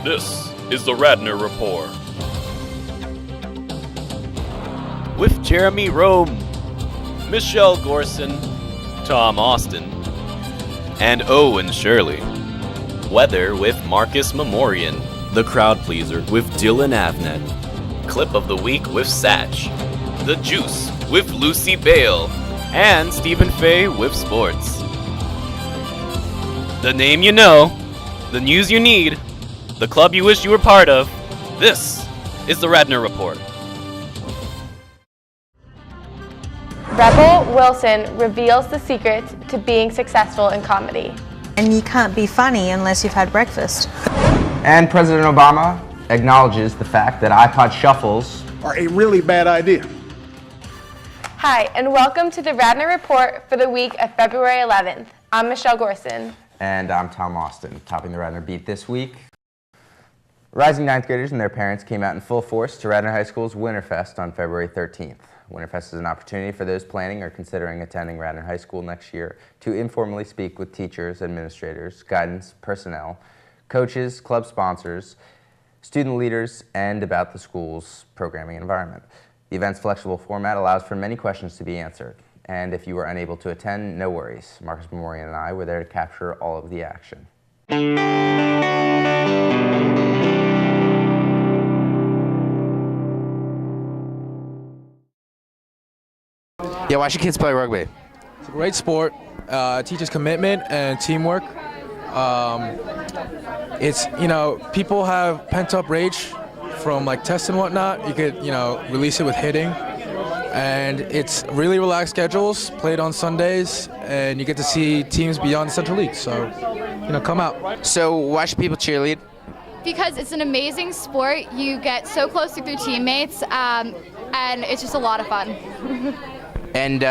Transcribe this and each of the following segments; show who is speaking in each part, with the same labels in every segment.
Speaker 1: This is the Radnor Report.
Speaker 2: With Jeremy Rome, Michelle Gorson, Tom Austen, and Owen Shirley. Weather with Marcus Memorian. The Crowd Pleaser with Dylan Avnet. Clip of the Week with Satch. The Juice with Lucy Bale. And Stevo Fay with Sports. The name you know, the news you need, the club you wish you were part of. This is the Radnor Report.
Speaker 3: Rebel Wilson reveals the secret to being successful in comedy.
Speaker 4: And you can't be funny unless you've had breakfast.
Speaker 5: And President Obama acknowledges the fact that iPod shuffles
Speaker 6: are a really bad idea.
Speaker 3: Hi, and welcome to the Radnor Report for the week of February 11th. I'm Michelle Gorson.
Speaker 5: And I'm Tom Austen. Topping the Radnor beat this week, rising 9th graders and their parents came out in full force to Radnor High School's Winterfest on February 13th. Winterfest is an opportunity for those planning or considering attending Radnor High School next year to informally speak with teachers, administrators, guidance, personnel, coaches, club sponsors, student leaders, and about the school's programming environment. The event's flexible format allows for many questions to be answered. And if you were unable to attend, no worries. Marcus Memorian and I were there to capture all of the action.
Speaker 7: Yeah, why should kids play rugby?
Speaker 8: It's a great sport. Teaches commitment and teamwork. It's, people have pent-up rage from like tests and whatnot. You could, release it with hitting. And it's really relaxed schedules, played on Sundays, and you get to see teams beyond the Central League. So, come out.
Speaker 7: So why should people cheerlead?
Speaker 9: Because it's an amazing sport. You get so close with your teammates, and it's just a lot of fun.
Speaker 7: And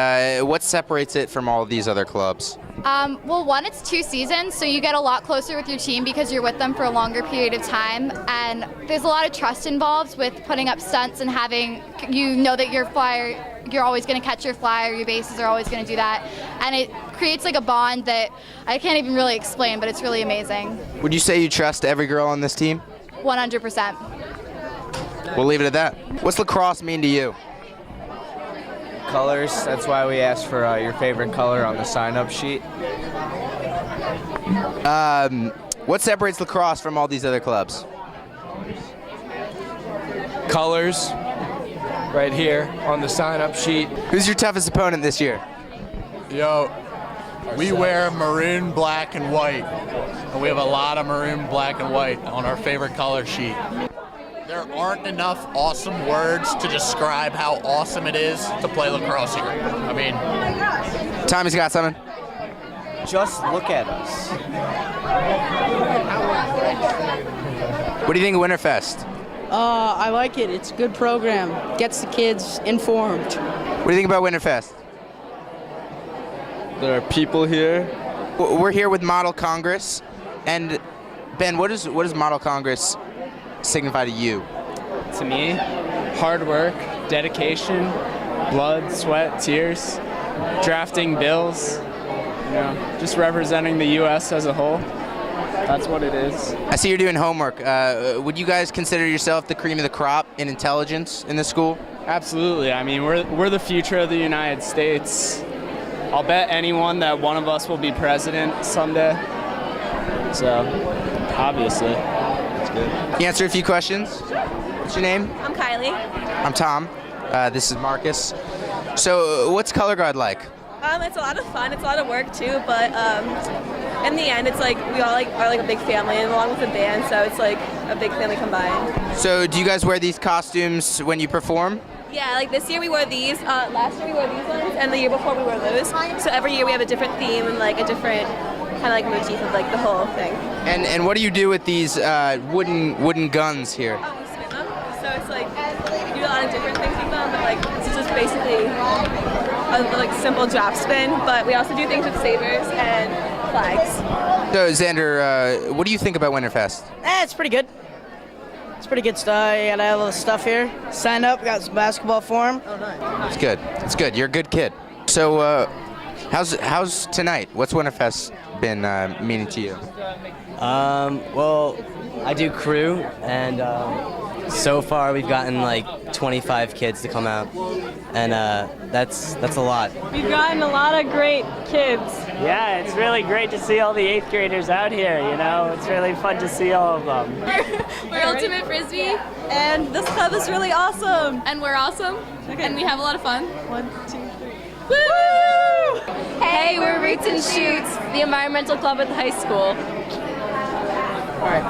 Speaker 7: what separates it from all of these other clubs?
Speaker 9: Well, one, it's 2 seasons, so you get a lot closer with your team because you're with them for a longer period of time. And there's a lot of trust involved with putting up stunts and having, that your flyer, you're always going to catch your flyer, your bases are always going to do that. And it creates like a bond that I can't even really explain, but it's really amazing.
Speaker 7: Would you say you trust every girl on this team?
Speaker 9: 100%.
Speaker 7: We'll leave it at that. What's lacrosse mean to you?
Speaker 10: Colors. That's why we asked for your favorite color on the sign-up sheet.
Speaker 7: What separates lacrosse from all these other clubs?
Speaker 10: Colors. Right here on the sign-up sheet.
Speaker 7: Who's your toughest opponent this year?
Speaker 11: Yo, we wear maroon, black, and white. And we have a lot of maroon, black, and white on our favorite color sheet. There aren't enough awesome words to describe how awesome it is to play lacrosse here. I mean,
Speaker 7: Tommy's got something.
Speaker 10: Just look at us.
Speaker 7: What do you think of Winterfest?
Speaker 12: I like it. It's a good program. Gets the kids informed.
Speaker 7: What do you think about Winterfest?
Speaker 10: There are people here.
Speaker 7: We're here with Model Congress. And Ben, what does Model Congress signify to you?
Speaker 13: To me, hard work, dedication, blood, sweat, tears, drafting bills, just representing the U.S. as a whole. That's what it is.
Speaker 7: I see you're doing homework. Would you guys consider yourself the cream of the crop in intelligence in the school?
Speaker 13: Absolutely. I mean, we're the future of the United States. I'll bet anyone that one of us will be president someday. So, obviously.
Speaker 7: Can you answer a few questions? What's your name?
Speaker 14: I'm Kylie.
Speaker 7: I'm Tom. This is Marcus. So, what's color guard like?
Speaker 14: It's a lot of fun. It's a lot of work too, but in the end, it's like we all are like a big family, and along with the band, so it's like a big family combined.
Speaker 7: So, do you guys wear these costumes when you perform?
Speaker 14: Yeah, like this year we wore these. Last year we wore these ones, and the year before we wore those. So every year we have a different theme and like a different kind of like motif of like the whole thing.
Speaker 7: And what do you do with these wooden guns here?
Speaker 14: We spin them. So it's like we do a lot of different things with them, but like this is just basically a like simple drop spin. But we also do things with sabers and flags.
Speaker 7: So Xander, what do you think about Winterfest?
Speaker 12: It's pretty good. It's pretty good stuff. You gotta have all the stuff here. Sign up, got some basketball for him.
Speaker 14: Oh, nice.
Speaker 7: It's good. It's good. You're a good kid. So, how's tonight? What's Winterfest been meaning to you?
Speaker 15: Well, I do crew, and so far we've gotten like 25 kids to come out, and that's a lot.
Speaker 14: We've gotten a lot of great kids.
Speaker 16: Yeah, it's really great to see all the 8th graders out here, you know? It's really fun to see all of them.
Speaker 14: We're Ultimate Frisbee, and this club is really awesome. And we're awesome, and we have a lot of fun. 1, 2, 3. Woo! Hey, we're Roots and Shoots, the environmental club at the high school.
Speaker 7: All right.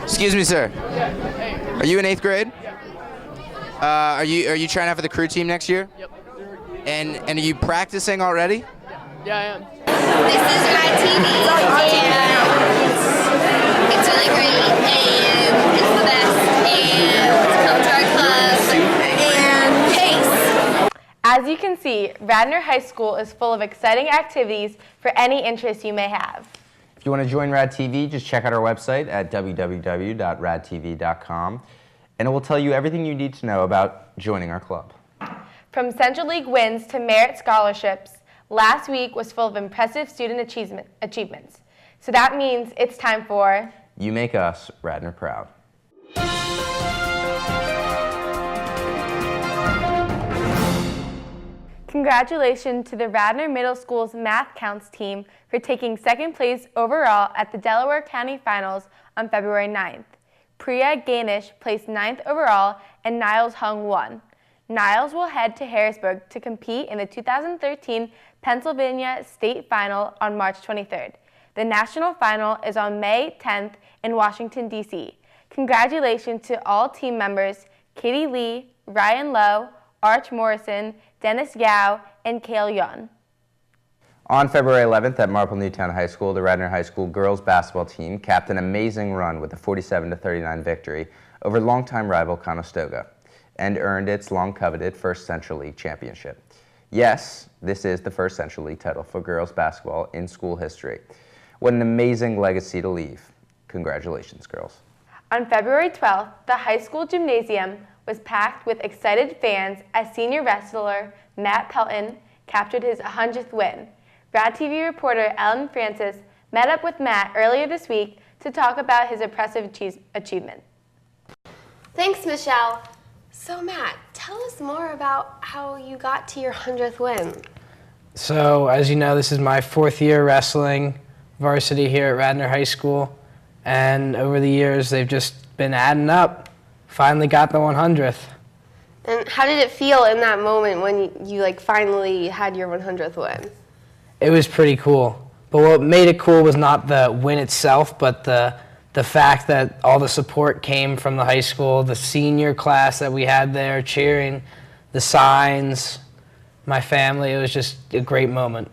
Speaker 7: Excuse me, sir. Are you in 8th grade? Are you trying out for the crew team next year?
Speaker 17: Yep.
Speaker 7: And are you practicing already?
Speaker 17: Yeah, I am.
Speaker 18: This is Rad TV, and it's really great, and it's the best, and come to our club, and peace.
Speaker 3: As you can see, Radnor High School is full of exciting activities for any interest you may have.
Speaker 5: If you want to join Rad TV, just check out our website at www.radtv.com, and it will tell you everything you need to know about joining our club.
Speaker 3: From Central League wins to merit scholarships, last week was full of impressive student achievements. So that means it's time for...
Speaker 5: You Make Us Radnor Proud.
Speaker 3: Congratulations to the Radnor Middle School's Math Counts team for taking second place overall at the Delaware County Finals on February 9th. Priya Gainish placed 9th overall and Niles Hung won. Niles will head to Harrisburg to compete in the 2013 Pennsylvania State Final on March 23rd. The national final is on May 10th in Washington, D.C. Congratulations to all team members, Katie Lee, Ryan Lowe, Arch Morrison, Dennis Yao, and Kale Yun.
Speaker 5: On February 11th at Marple Newtown High School, the Radnor High School girls basketball team capped an amazing run with a 47-39 victory over longtime rival Conestoga and earned its long-coveted first Central League championship. Yes, this is the first Central League title for girls basketball in school history. What an amazing legacy to leave. Congratulations, girls.
Speaker 3: On February 12th, the high school gymnasium was packed with excited fans as senior wrestler Matt Pelton captured his 100th win. Rad TV reporter Ellen Francis met up with Matt earlier this week to talk about his impressive achievement.
Speaker 19: Thanks, Michelle. So Matt, tell us more about how you got to your 100th win.
Speaker 20: So, as you know, this is my 4th year wrestling varsity here at Radnor High School, and over the years they've just been adding up. Finally got the 100th.
Speaker 19: And how did it feel in that moment when you finally had your 100th win?
Speaker 20: It was pretty cool. But what made it cool was not the win itself, but the fact that all the support came from the high school, the senior class that we had there cheering, the signs, my family. It was just a great moment.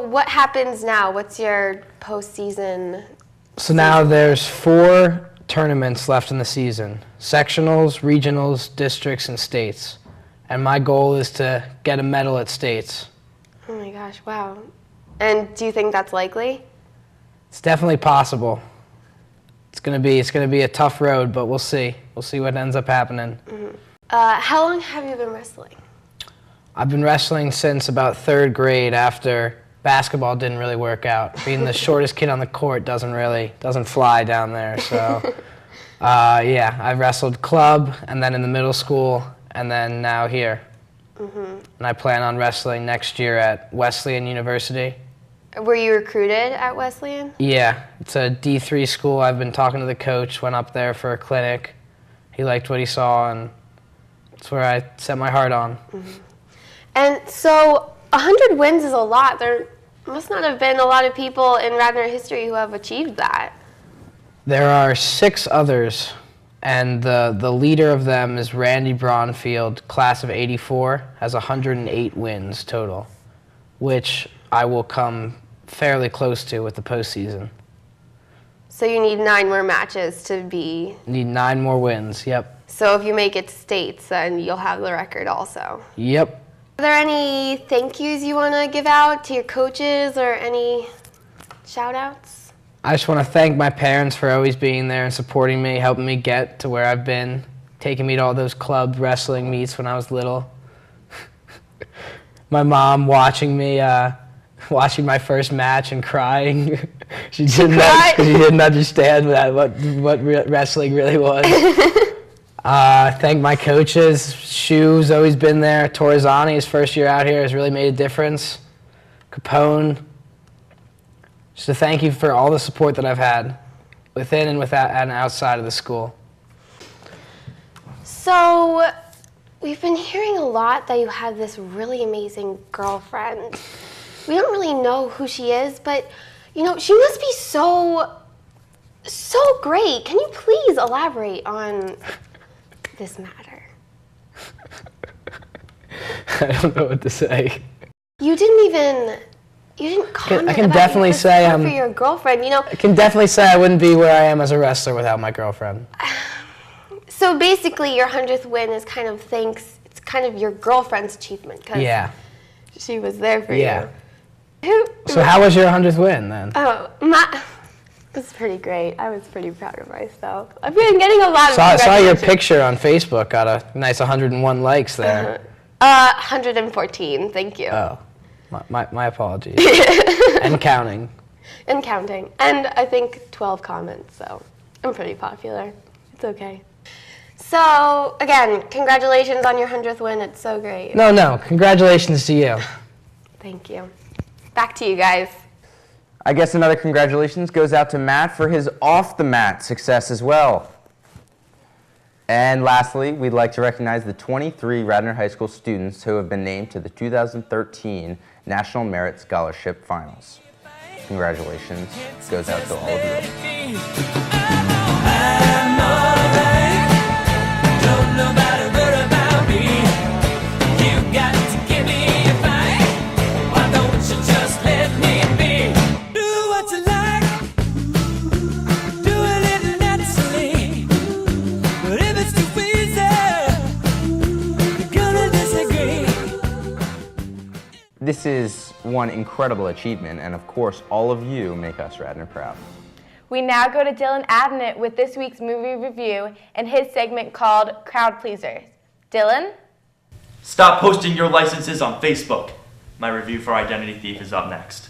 Speaker 19: So what happens now? What's your postseason?
Speaker 20: So now there's 4 tournaments left in the season: sectionals, regionals, districts, and states. And my goal is to get a medal at states.
Speaker 19: Oh my gosh, wow. And do you think that's likely?
Speaker 20: It's definitely possible. It's gonna be a tough road, but we'll see. We'll see what ends up happening.
Speaker 19: Mm-hmm. How long have you been wrestling?
Speaker 20: I've been wrestling since about 3rd grade, after basketball didn't really work out. Being the shortest kid on the court doesn't fly down there. So yeah, I wrestled club, and then in the middle school, and then now here.
Speaker 19: Mm-hmm.
Speaker 20: And I plan on wrestling next year at Wesleyan University.
Speaker 19: Were you recruited at Wesleyan?
Speaker 20: Yeah, it's a D3 school. I've been talking to the coach, went up there for a clinic. He liked what he saw, and that's where I set my heart on.
Speaker 19: Mm-hmm. And so 100 wins is a lot. There must not have been a lot of people in Radnor history who have achieved that.
Speaker 20: There are 6 others, and the leader of them is Randy Braunfield, class of '84, has 108 wins total, which I will come fairly close to with the postseason.
Speaker 19: So you need 9 more matches to be...
Speaker 20: Need 9 more wins, yep.
Speaker 19: So if you make it to states, then you'll have the record also.
Speaker 20: Yep.
Speaker 19: Are there any thank yous you want to give out to your coaches or any shout outs?
Speaker 20: I just want to thank my parents for always being there and supporting me, helping me get to where I've been, taking me to all those club wrestling meets when I was little. My mom watching me, watching my first match and crying. she didn't understand what wrestling really was. Thank my coaches. Shu's always been there. Torrizani, his first year out here, has really made a difference. Capone. Just a thank you for all the support that I've had within and without and outside of the school.
Speaker 19: So, we've been hearing a lot that you have this really amazing girlfriend. We don't really know who she is, but you know, she must be so great. Can you please elaborate on this matter?
Speaker 20: I don't know what to say.
Speaker 19: You didn't comment
Speaker 20: I can
Speaker 19: about
Speaker 20: definitely
Speaker 19: your
Speaker 20: say
Speaker 19: support for your girlfriend, you know.
Speaker 20: I can definitely say I wouldn't be where I am as a wrestler without my girlfriend.
Speaker 19: So basically your 100th win is kind of your girlfriend's achievement, because
Speaker 20: yeah.
Speaker 19: she was there for
Speaker 20: yeah.
Speaker 19: you.
Speaker 20: So how was your 100th win then?
Speaker 19: Oh, it was pretty great. I was pretty proud of myself. I've been getting a lot of
Speaker 20: congratulations. I saw your picture on Facebook, got a nice 101 likes there.
Speaker 19: 114, thank you.
Speaker 20: Oh, my apologies. And counting.
Speaker 19: And counting. And I think 12 comments, so I'm pretty popular. It's okay. So, again, congratulations on your 100th win. It's so great.
Speaker 20: No, congratulations to you.
Speaker 19: Thank you. Back to you guys.
Speaker 5: I guess another congratulations goes out to Matt for his off-the-mat success as well. And lastly, we'd like to recognize the 23 Radnor High School students who have been named to the 2013 National Merit Scholarship Finals. Congratulations goes out to all of you. This is one incredible achievement, and of course, all of you make us Radnor proud.
Speaker 3: We now go to Dylan Abnett with this week's movie review and his segment called Crowd Pleasers. Dylan?
Speaker 17: Stop posting your licenses on Facebook. My review for Identity Thief is up next.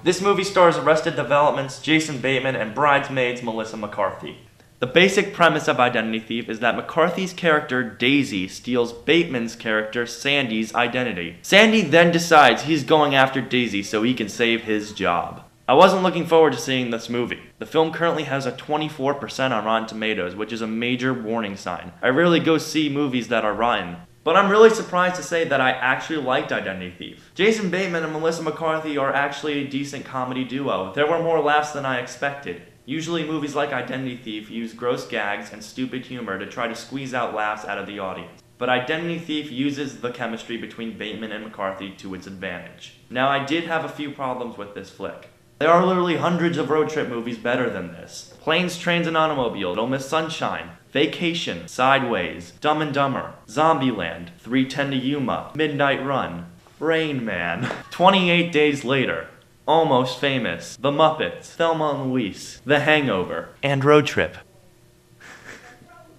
Speaker 17: This movie stars Arrested Development's Jason Bateman and Bridesmaids' Melissa McCarthy. The basic premise of Identity Thief is that McCarthy's character, Daisy, steals Bateman's character, Sandy's identity. Sandy then decides he's going after Daisy so he can save his job. I wasn't looking forward to seeing this movie. The film currently has a 24% on Rotten Tomatoes, which is a major warning sign. I rarely go see movies that are rotten. But I'm really surprised to say that I actually liked Identity Thief. Jason Bateman and Melissa McCarthy are actually a decent comedy duo. There were more laughs than I expected. Usually movies like Identity Thief use gross gags and stupid humor to try to squeeze out laughs out of the audience. but Identity Thief uses the chemistry between Bateman and McCarthy to its advantage. Now, I did have a few problems with this flick. There are literally hundreds of road trip movies better than this. Planes, Trains, and Automobiles, Little Miss Sunshine, Vacation, Sideways, Dumb and Dumber, Zombieland, 3:10 to Yuma, Midnight Run, Rain Man, 28 Days Later, Almost Famous, The Muppets, Thelma and Louise, The Hangover, and Road Trip.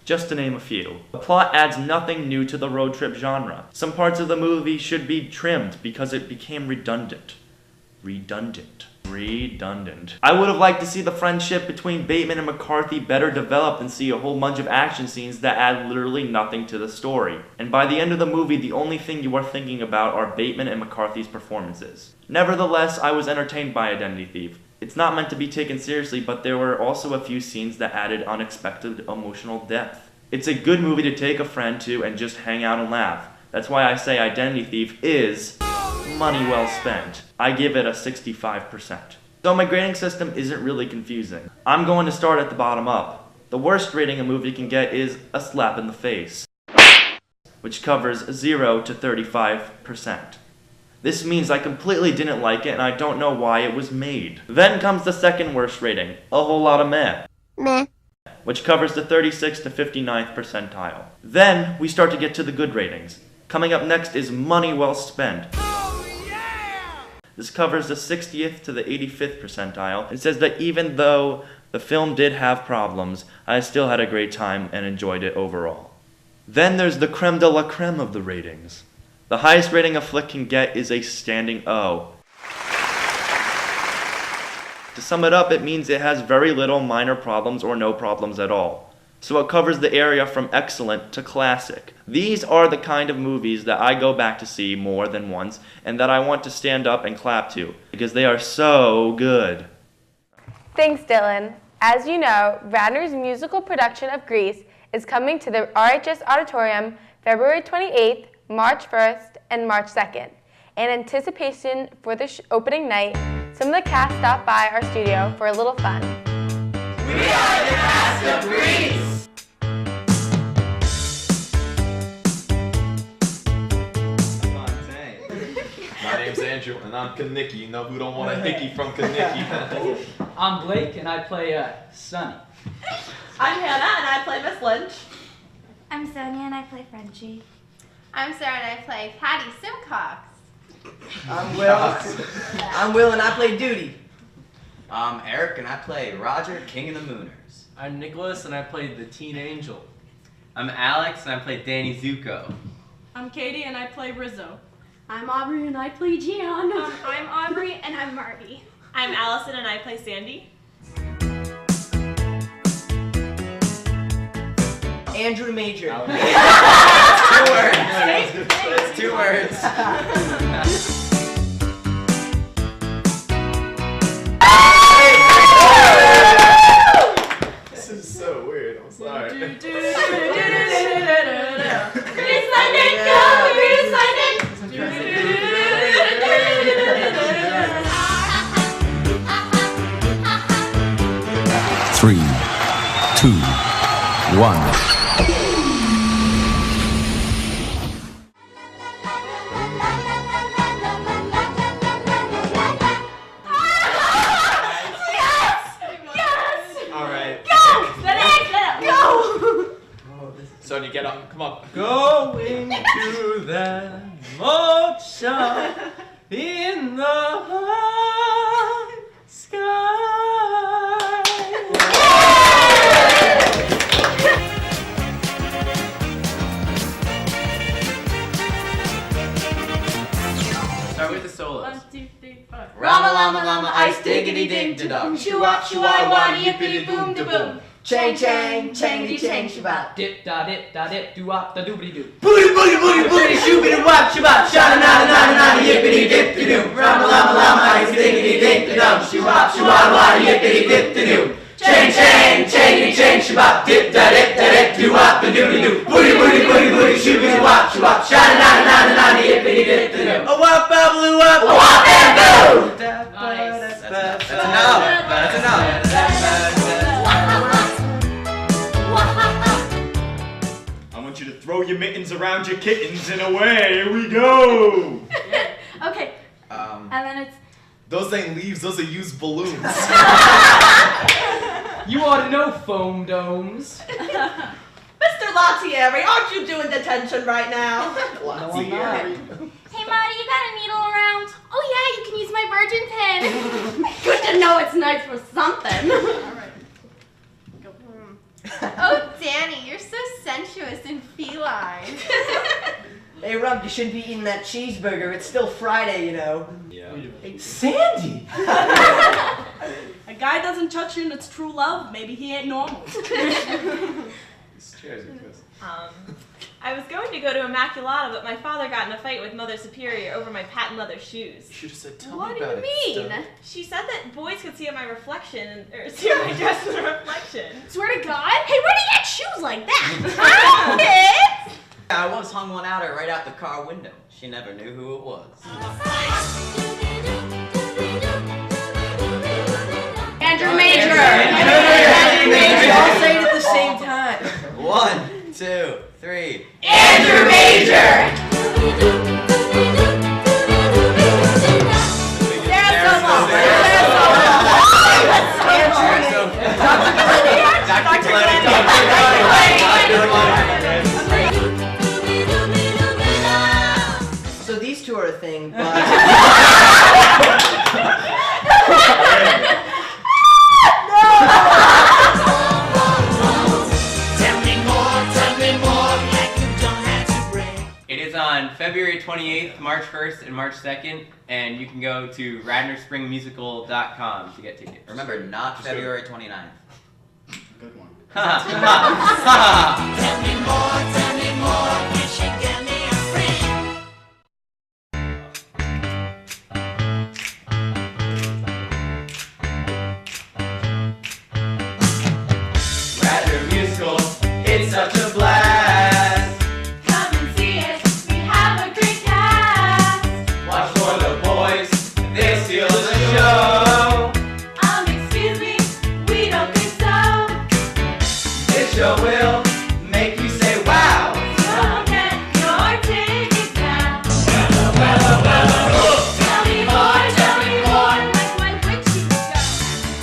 Speaker 17: Just to name a few. The plot adds nothing new to the road trip genre. Some parts of the movie should be trimmed because it became redundant. Redundant. I would have liked to see the friendship between Bateman and McCarthy better developed and see a whole bunch of action scenes that add literally nothing to the story. And by the end of the movie, the only thing you are thinking about are Bateman and McCarthy's performances. Nevertheless, I was entertained by Identity Thief. It's not meant to be taken seriously, but there were also a few scenes that added unexpected emotional depth. It's a good movie to take a friend to and just hang out and laugh. That's why I say Identity Thief is money well spent. I give it a 65%. So my grading system isn't really confusing. I'm going to start at the bottom up. The worst rating a movie can get is a slap in the face, which covers 0 to 35%. This means I completely didn't like it and I don't know why it was made. Then comes the second worst rating, a whole lot of meh. Meh. Which covers the 36th to 59th percentile. Then we start to get to the good ratings. Coming up next is money well spent. This covers the 60th to the 85th percentile. It says that even though the film did have problems, I still had a great time and enjoyed it overall. Then there's the creme de la creme of the ratings. The highest rating a flick can get is a standing O. To sum it up, it means it has very little minor problems or no problems at all. So it covers the area from excellent to classic. These are the kind of movies that I go back to see more than once and that I want to stand up and clap to because they are so good.
Speaker 3: Thanks, Dylan. As you know, Radnor's musical production of Grease is coming to the RHS Auditorium February 28th, March 1st, and March 2nd. In anticipation for the opening night, some of the cast stopped by our studio for a little fun.
Speaker 18: We are the cast of Grease!
Speaker 21: My name's Andrew, and I'm Kanicki. You know who don't want a hickey from Kanicki?
Speaker 22: I'm Blake, and I play Sonny.
Speaker 14: I'm Hannah, and I play Miss Lynch.
Speaker 23: I'm Sonia, and I play Frenchie.
Speaker 14: I'm Sarah, and I play Patty Simcox.
Speaker 24: I'm Will, and I play Duty. I'm Eric, and I play Roger, King of the Mooners.
Speaker 25: I'm Nicholas, and I play the Teen Angel. I'm Alex, and I play Danny Zuko.
Speaker 14: I'm Katie, and I play Rizzo.
Speaker 23: I'm Aubrey, and I play Gian.
Speaker 14: I'm Aubrey, and I'm Marty. I'm Allison, and I play Sandy.
Speaker 24: Andrew Major.
Speaker 21: 2 words. This is so weird. I'm sorry.
Speaker 26: Three, 2, 1.
Speaker 21: Sonia, get up. Come on.
Speaker 25: Going to that motion in the high sky. Start with the solos.
Speaker 14: 1, 2, 3, 4.
Speaker 24: Rama lama lama ice diggity dig da dum.
Speaker 14: Shoo-wop, shoo-wop, wadi, yippity, boom, da boom.
Speaker 24: Chang chang, changity chang shabbat.
Speaker 22: Dip da dip doo wop da doobity doo.
Speaker 24: Booty booty booty booty shoobity wop shabbat. Shana nana nana nana yippity dip da doo. Rama lama lama ice diggity dig da dum. Shoo-wop shoo-wop wadi yippity dip da doo. Chang chang, changity chang shabbat. Dip da dip doo wop da doobity doo. Booty booty booty booty shoobity wop shabbat. Shana nana nana nana yippity dip da doo. A wop babbloo wop, a wop and boo. That's enough. That's enough.
Speaker 21: I want you to throw
Speaker 1: your mittens around your kittens and away we go.
Speaker 23: Okay. And then it's.
Speaker 21: Those ain't leaves, those are used balloons.
Speaker 22: You ought to know foam domes.
Speaker 2: Mr. Latieri, aren't you doing detention right now?
Speaker 21: Latieri.
Speaker 23: Hey, Marty, you got a needle around? Oh, yeah, you can use my virgin pen.
Speaker 2: Good to know it's nice for something.
Speaker 14: Oh, Danny, you're so sensuous and feline.
Speaker 4: Hey, Rump, you shouldn't be eating that cheeseburger. It's still Friday, you know.
Speaker 21: Yeah.
Speaker 4: Hey, Sandy!
Speaker 2: A guy doesn't touch you and it's true love. Maybe he ain't normal.
Speaker 14: I was going to go to Immaculata, but my father got in a fight with Mother Superior over my patent leather shoes.
Speaker 21: You should have said, tell
Speaker 14: What
Speaker 21: me
Speaker 14: do
Speaker 21: about
Speaker 14: you
Speaker 21: it.
Speaker 14: mean? She said that boys could see my reflection, or see my dress in the reflection.
Speaker 23: Swear to God? Hey, where do you get shoes like that?
Speaker 14: Kids!
Speaker 25: I once hung one out her right out the car window. She never knew who it was.
Speaker 2: Andrew Major!
Speaker 4: Andrew Major! All say it at the same time.
Speaker 25: 1, 2, 3.
Speaker 2: Andrew Major!
Speaker 4: So these two are a thing, but...
Speaker 25: It is on February 28th, March 1st, and March 2nd, and you can go to RadnorSpringMusical.com to get tickets. Remember, not February 29th.
Speaker 21: Good one.
Speaker 25: Tell
Speaker 24: me more, can she get me a friend?
Speaker 25: Radnor Musical, it's such a blast.
Speaker 23: Come and see it. We have a great cast.
Speaker 25: Watch for the boys, they steal the show.
Speaker 23: Excuse me, we don't think so.
Speaker 25: This show will make you say wow.
Speaker 23: So get your tickets now. Tell me more, like my witchy go.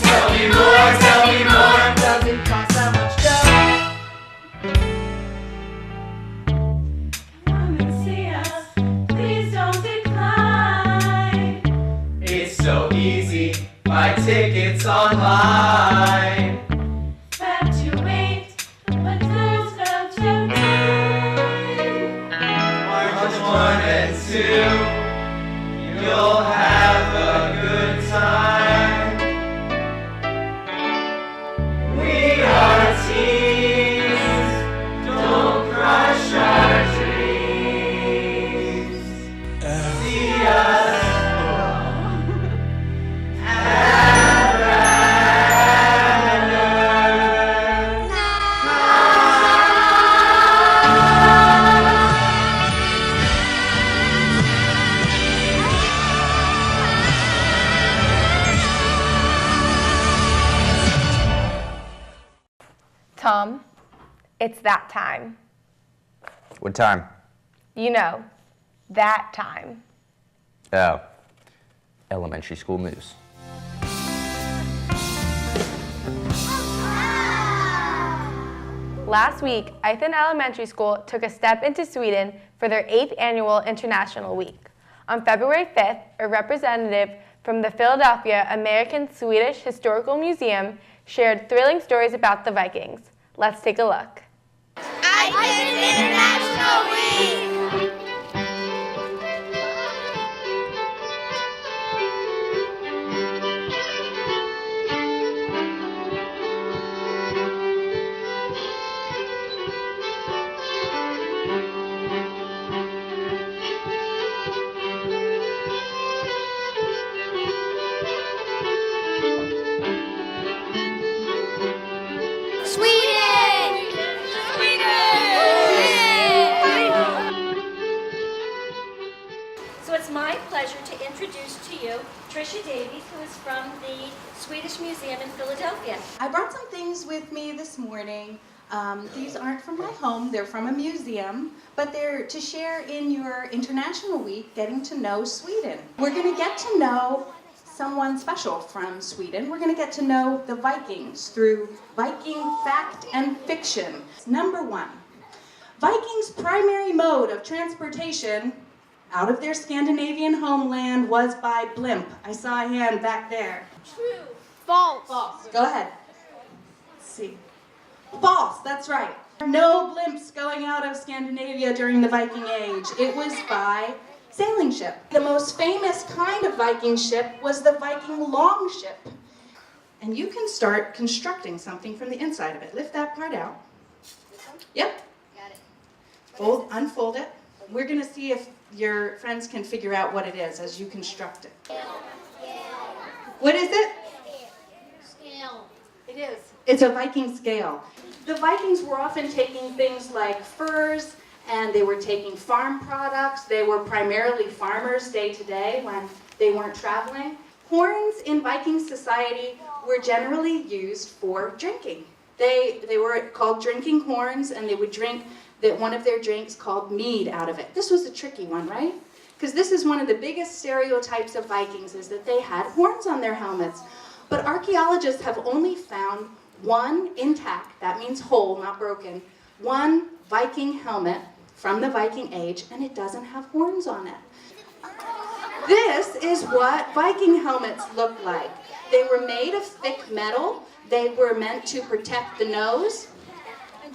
Speaker 25: Tell me more, tell me more.
Speaker 4: Doesn't cost that much dough.
Speaker 23: Come and see us, please don't decline.
Speaker 25: It's so easy, buy tickets online.
Speaker 23: Evacuate, but there's no time.
Speaker 25: March 1 and 2, you'll have a good time. We are teens, don't crush our dreams. See us at Radnor.
Speaker 3: Tom, it's that time.
Speaker 5: What time?
Speaker 3: You know, that time.
Speaker 5: Oh, elementary school news.
Speaker 3: Last week, Eithun Elementary School took a step into Sweden for their 8th annual International Week. On February 5th, a representative from the Philadelphia American Swedish Historical Museum shared thrilling stories about the Vikings. Let's take a look.
Speaker 24: Eithun International Week!
Speaker 23: So it's my pleasure to introduce to you Tricia Davies, who is from the Swedish Museum in Philadelphia.
Speaker 6: I brought some things with me this morning. These aren't from my home, they're from a museum, but they're to share in your International Week, getting to know Sweden. We're going to get to know someone special from Sweden. We're going to get to know the Vikings through Viking fact and fiction. Number 1, Vikings' primary mode of transportation out of their Scandinavian homeland was by blimp. I saw a hand back there.
Speaker 23: True. False.
Speaker 6: False. Go ahead. Let's see. False, that's right. No blimps going out of Scandinavia during the Viking Age. It was by sailing ship. The most famous kind of Viking ship was the Viking longship. And you can start constructing something from the inside of it. Lift that part out. Yep.
Speaker 23: Got it.
Speaker 6: Unfold it. We're going to see if your friends can figure out what it is as you construct it. What is it?
Speaker 23: Scale.
Speaker 6: It is. It's a Viking scale. The Vikings were often taking things like furs, and they were taking farm products. They were primarily farmers day to day when they weren't traveling. Horns in Viking society were generally used for drinking. They were called drinking horns, and they would drink one of their drinks called mead out of it. This was a tricky one, right? Because this is one of the biggest stereotypes of Vikings, is that they had horns on their helmets. But archaeologists have only found one intact, that means whole, not broken, one Viking helmet from the Viking Age, and it doesn't have horns on it. This is what Viking helmets look like. They were made of thick metal. They were meant to protect the nose.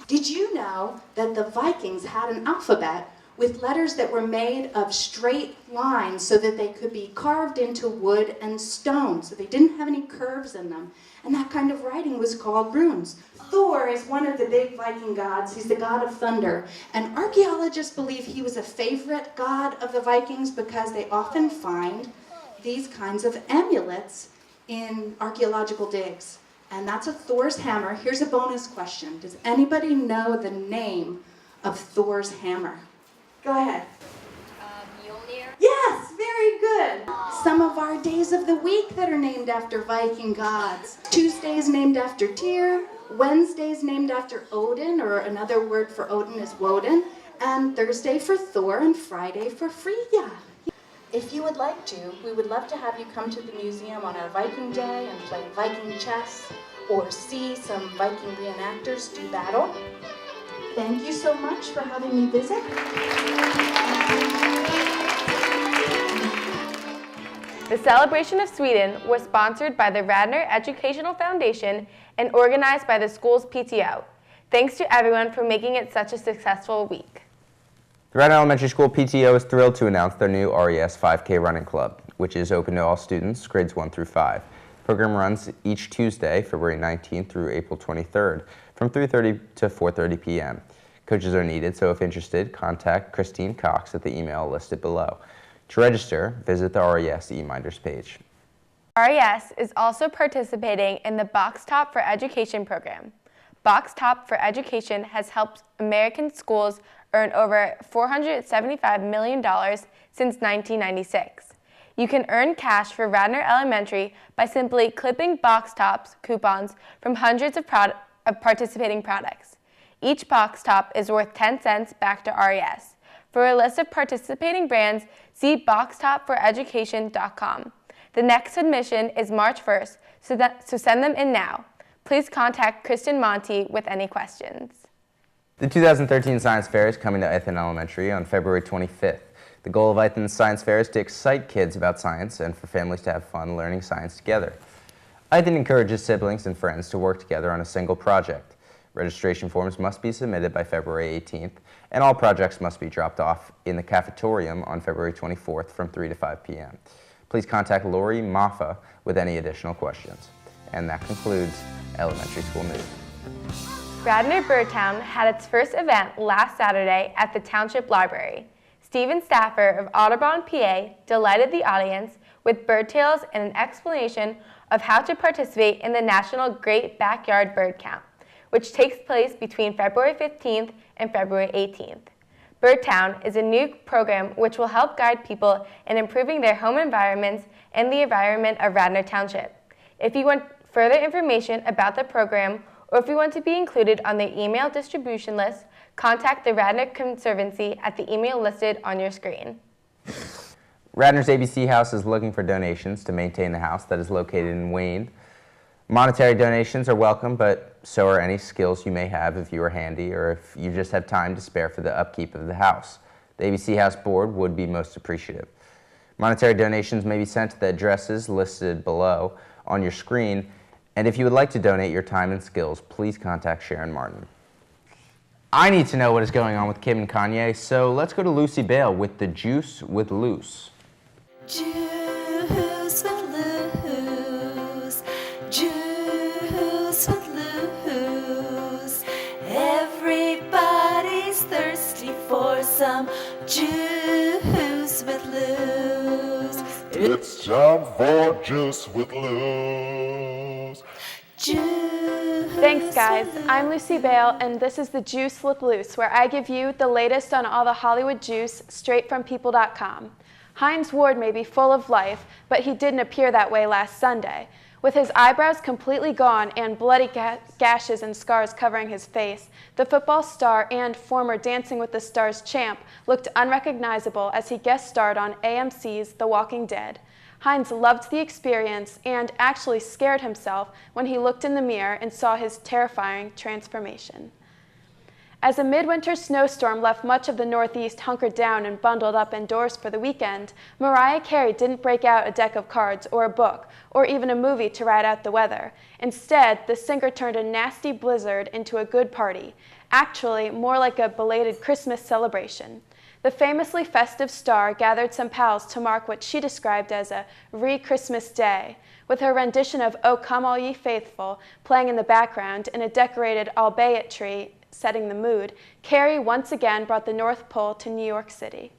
Speaker 6: Did you know that the Vikings had an alphabet with letters that were made of straight lines so that they could be carved into wood and stone, so they didn't have any curves in them? And that kind of writing was called runes. Thor is one of the big Viking gods. He's the god of thunder. And archaeologists believe he was a favorite god of the Vikings because they often find these kinds of amulets in archaeological digs. And that's a Thor's hammer. Here's a bonus question. Does anybody know the name of Thor's hammer? Go ahead.
Speaker 23: Mjolnir.
Speaker 6: Yes, very good. Some of our days of the week that are named after Viking gods. Tuesday's named after Tyr, Wednesday's named after Odin, or another word for Odin is Woden, and Thursday for Thor, and Friday for Freyja. If you would like to, we would love to have you come to the museum on our Viking Day and play Viking chess, or see some Viking reenactors do battle. Thank you so much for having me visit.
Speaker 3: The celebration of Sweden was sponsored by the Radnor Educational Foundation and organized by the school's PTO. Thanks to everyone for making it such a successful week.
Speaker 5: The Radnor Elementary School PTO is thrilled to announce their new RES 5K running club, which is open to all students, grades 1 through 5. The program runs each Tuesday, February 19th through April 23rd, from 3:30 to 4:30 p.m. Coaches are needed, so if interested, contact Christine Cox at the email listed below. To register, visit the RES eMinders page.
Speaker 3: RES is also participating in the Box Top for Education program. Box Top for Education has helped American schools earn over $475 million since 1996. You can earn cash for Radnor Elementary by simply clipping Box Tops coupons from hundreds of participating products. Each Box Top is worth 10 cents back to RES. For a list of participating brands, see boxtopforeducation.com. The next submission is March 1st, so send them in now. Please contact Kristen Monty with any questions.
Speaker 5: The 2013 Science Fair is coming to Ithan Elementary on February 25th. The goal of Ithan's Science Fair is to excite kids about science and for families to have fun learning science together. Ithan encourages siblings and friends to work together on a single project. Registration forms must be submitted by February 18th, and all projects must be dropped off in the cafetorium on February 24th from 3 to 5 p.m. Please contact Lori Maffa with any additional questions. And that concludes elementary school news.
Speaker 3: Radnor Birdtown had its first event last Saturday at the Township Library. Stephen Staffer of Audubon, PA, delighted the audience with bird tales and an explanation of how to participate in the National Great Backyard Bird Count, which takes place between February 15th and February 18th. Birdtown is a new program which will help guide people in improving their home environments and the environment of Radnor Township. If you want further information about the program or if you want to be included on the email distribution list, contact the Radnor Conservancy at the email listed on your screen.
Speaker 5: Radnor's ABC House is looking for donations to maintain the house that is located in Wayne. Monetary donations are welcome, but so are any skills you may have if you are handy or if you just have time to spare for the upkeep of the house. The ABC House Board would be most appreciative. Monetary donations may be sent to the addresses listed below on your screen, and if you would like to donate your time and skills, please contact Sharon Martin. I need to know what is going on with Kim and Kanye, so let's go to Lucy Bale with the Juice with Luce.
Speaker 8: Juice with Luce, juice with Luce. Everybody's thirsty for some juice with Luce.
Speaker 9: It's time for Juice with Luce.
Speaker 10: Thanks, guys. I'm Lucy Bale, and this is the Juice with Luce, where I give you the latest on all the Hollywood juice straight from people.com. Hines Ward may be full of life, but he didn't appear that way last Sunday. With his eyebrows completely gone and bloody gashes and scars covering his face, the football star and former Dancing with the Stars champ looked unrecognizable as he guest starred on AMC's The Walking Dead. Hines loved the experience and actually scared himself when he looked in the mirror and saw his terrifying transformation. As a midwinter snowstorm left much of the Northeast hunkered down and bundled up indoors for the weekend, Mariah Carey didn't break out a deck of cards or a book or even a movie to ride out the weather. Instead, the singer turned a nasty blizzard into a good party, actually more like a belated Christmas celebration. The famously festive star gathered some pals to mark what she described as a re-Christmas day, with her rendition of "O Come All Ye Faithful" playing in the background and a decorated albeit tree setting the mood. Carey once again brought the North Pole to New York City.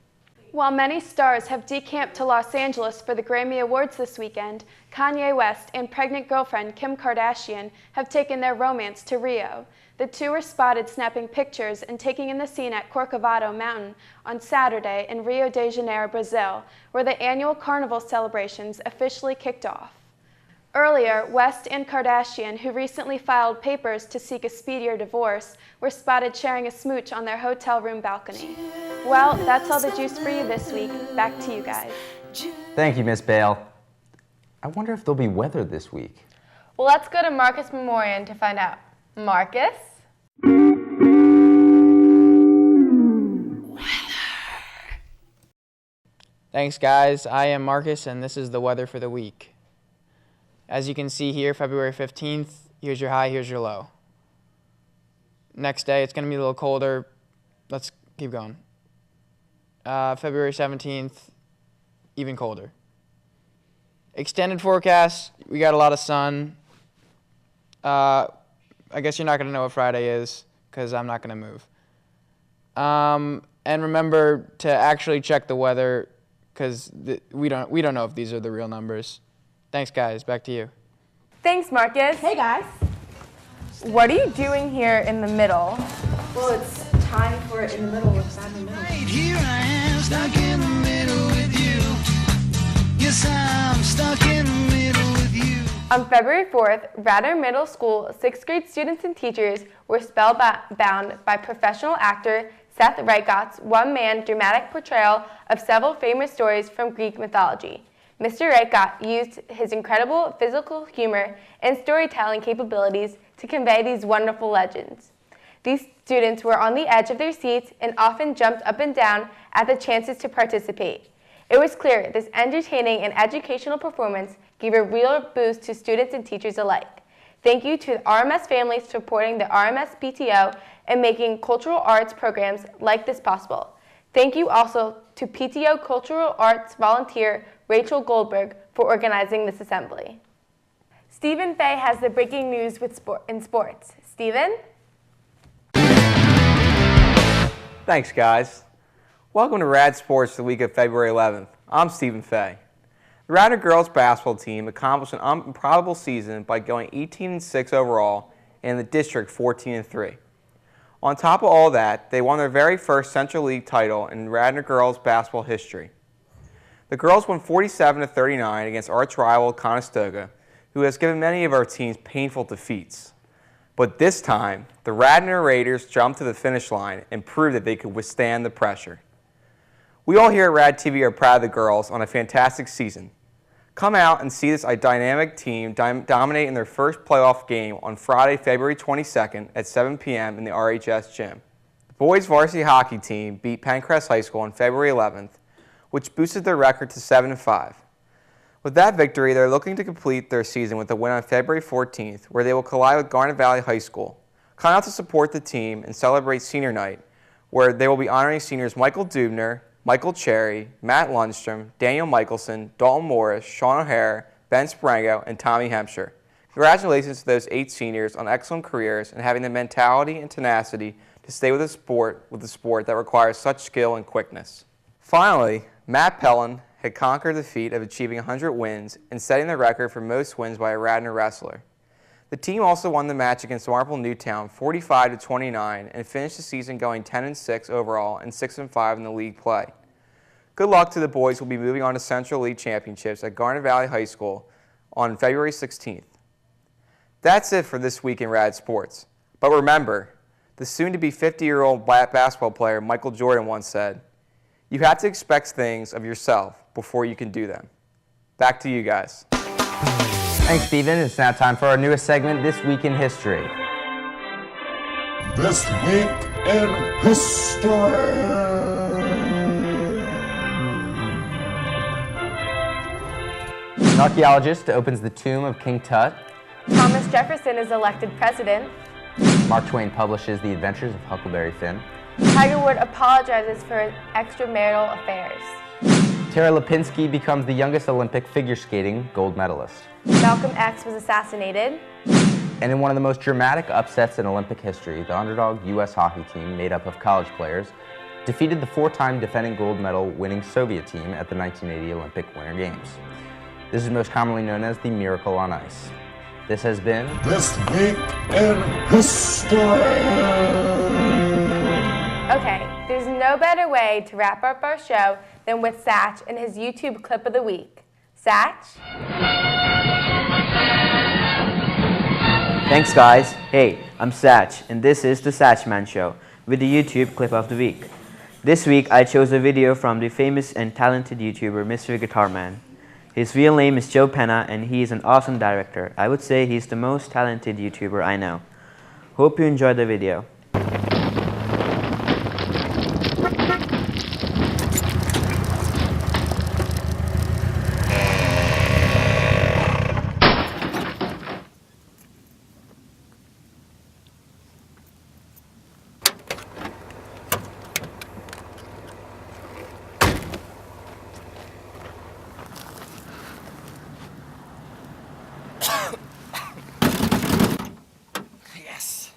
Speaker 10: While many stars have decamped to Los Angeles for the Grammy Awards this weekend, Kanye West and pregnant girlfriend Kim Kardashian have taken their romance to Rio. The two were spotted snapping pictures and taking in the scene at Corcovado Mountain on Saturday in Rio de Janeiro, Brazil, where the annual carnival celebrations officially kicked off. Earlier, West and Kardashian, who recently filed papers to seek a speedier divorce, were spotted sharing a smooch on their hotel room balcony. Well, that's all the juice for you this week. Back to you guys.
Speaker 5: Thank you, Miss Bale. I wonder if there'll be weather this week.
Speaker 3: Well, let's go to Marcus Memorian to find out. Marcus?
Speaker 11: Thanks, guys. I am Marcus, and this is the weather for the week. As you can see here, February 15th, here's your high, here's your low. Next day, it's going to be a little colder. Let's keep going. February 17th, even colder. Extended forecast, we got a lot of sun. I guess you're not going to know what Friday is because I'm not going to move. And remember to actually check the weather because we don't know if these are the real numbers. Thanks, guys. Back to you.
Speaker 3: Thanks, Marcus.
Speaker 2: Hey, guys.
Speaker 3: What are you doing here in the middle?
Speaker 2: Well, it's time for it in the middle with Simon Miller.
Speaker 8: Right here I am, stuck in the middle with you. Yes, I'm stuck in the middle with you.
Speaker 3: On February 4th, Radnor Middle School 6th grade students and teachers were spellbound by professional actor Seth Reichott's one-man dramatic portrayal of several famous stories from Greek mythology. Mr. Reichat used his incredible physical humor and storytelling capabilities to convey these wonderful legends. These students were on the edge of their seats and often jumped up and down at the chances to participate. It was clear this entertaining and educational performance gave a real boost to students and teachers alike. Thank you to the RMS families for supporting the RMS PTO and making cultural arts programs like this possible. Thank you also to PTO Cultural Arts volunteer Rachel Goldberg for organizing this assembly. Steven Fay has the breaking news in sports. Steven?
Speaker 12: Thanks, guys. Welcome to RADSports the week of February 11th. I'm Steven Fay. The Radnor girls basketball team accomplished an improbable season by going 18-6 overall and the district 14-3. On top of all that, they won their very first Central League title in Radnor girls basketball history. The girls won 47-39 against arch rival Conestoga, who has given many of our teams painful defeats. But this time, the Radnor Raiders jumped to the finish line and proved that they could withstand the pressure. We all here at Rad TV are proud of the girls on a fantastic season. Come out and see this dynamic team dominate in their first playoff game on Friday, February 22nd at 7 p.m. in the RHS gym. The boys varsity hockey team beat Pencrest High School on February 11th, which boosted their record to 7-5. With that victory, they're looking to complete their season with a win on February 14th, where they will collide with Garnet Valley High School. Come out to support the team and celebrate senior night, where they will be honoring seniors Michael Dubner, Michael Cherry, Matt Lundstrom, Daniel Michelson, Dalton Morris, Sean O'Hare, Ben Sprango, and Tommy Hempshire. Congratulations to those 8 seniors on excellent careers and having the mentality and tenacity to stay with a sport that requires such skill and quickness. Finally, Matt Pelton had conquered the feat of achieving 100 wins and setting the record for most wins by a Radnor wrestler. The team also won the match against Marple Newtown 45-29 and finished the season going 10-6 overall and 6-5 in the league play. Good luck to the boys who will be moving on to Central League Championships at Garnet Valley High School on February 16th. That's it for this week in Rad Sports. But remember, the soon-to-be 50-year-old basketball player Michael Jordan once said, "You have to expect things of yourself before you can do them." Back to you guys.
Speaker 5: Thanks, Steven. It's now time for our newest segment, This Week in History.
Speaker 9: This Week in History.
Speaker 5: An archaeologist opens the tomb of King Tut.
Speaker 3: Thomas Jefferson is elected president.
Speaker 5: Mark Twain publishes The Adventures of Huckleberry Finn.
Speaker 3: Tiger Woods apologizes for his extramarital affairs.
Speaker 5: Tara Lipinski becomes the youngest Olympic figure skating gold medalist.
Speaker 3: Malcolm X was assassinated.
Speaker 5: And in one of the most dramatic upsets in Olympic history, the underdog U.S. hockey team, made up of college players, defeated the 4-time defending gold medal winning Soviet team at the 1980 Olympic Winter Games. This is most commonly known as the Miracle on Ice. This has been
Speaker 9: This Week in History.
Speaker 3: Okay, there's no better way to wrap up our show than with Satch and his YouTube clip of the week. Satch?
Speaker 7: Thanks guys. Hey, I'm Satch and this is the Satchman Show with the YouTube clip of the week. This week I chose a video from the famous and talented YouTuber Mr. Guitarman. His real name is Joe Penna and he is an awesome director. I would say he's the most talented YouTuber I know. Hope you enjoyed the video.
Speaker 13: Yes.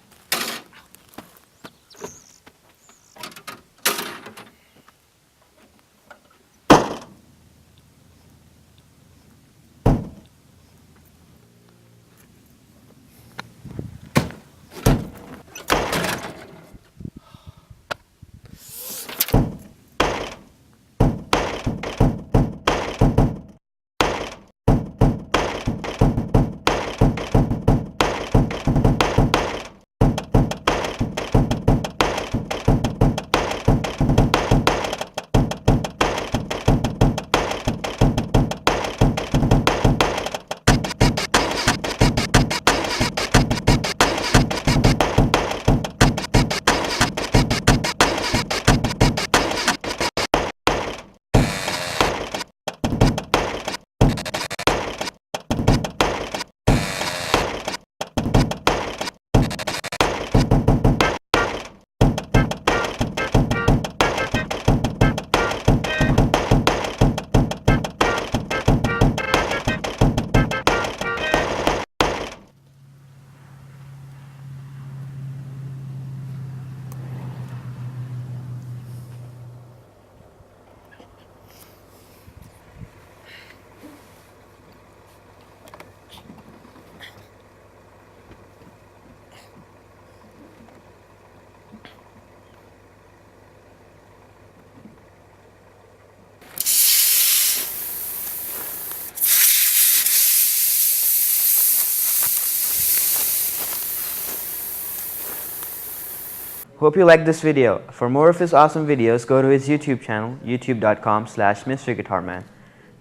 Speaker 7: Hope you liked this video. For more of his awesome videos, go to his YouTube channel, youtube.com/MysteryGuitarMan.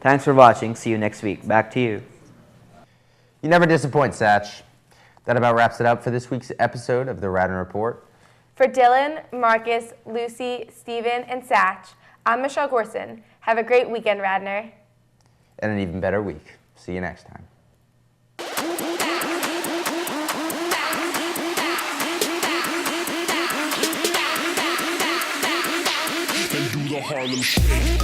Speaker 7: Thanks for watching. See you next week. Back to you.
Speaker 5: You never disappoint, Satch. That about wraps it up for this week's episode of the Radnor Report.
Speaker 3: For Dylan, Marcus, Lucy, Steven, and Satch, I'm Michelle Gorson. Have a great weekend, Radnor.
Speaker 5: And an even better week. See you next time.
Speaker 9: And do the Harlem Shake.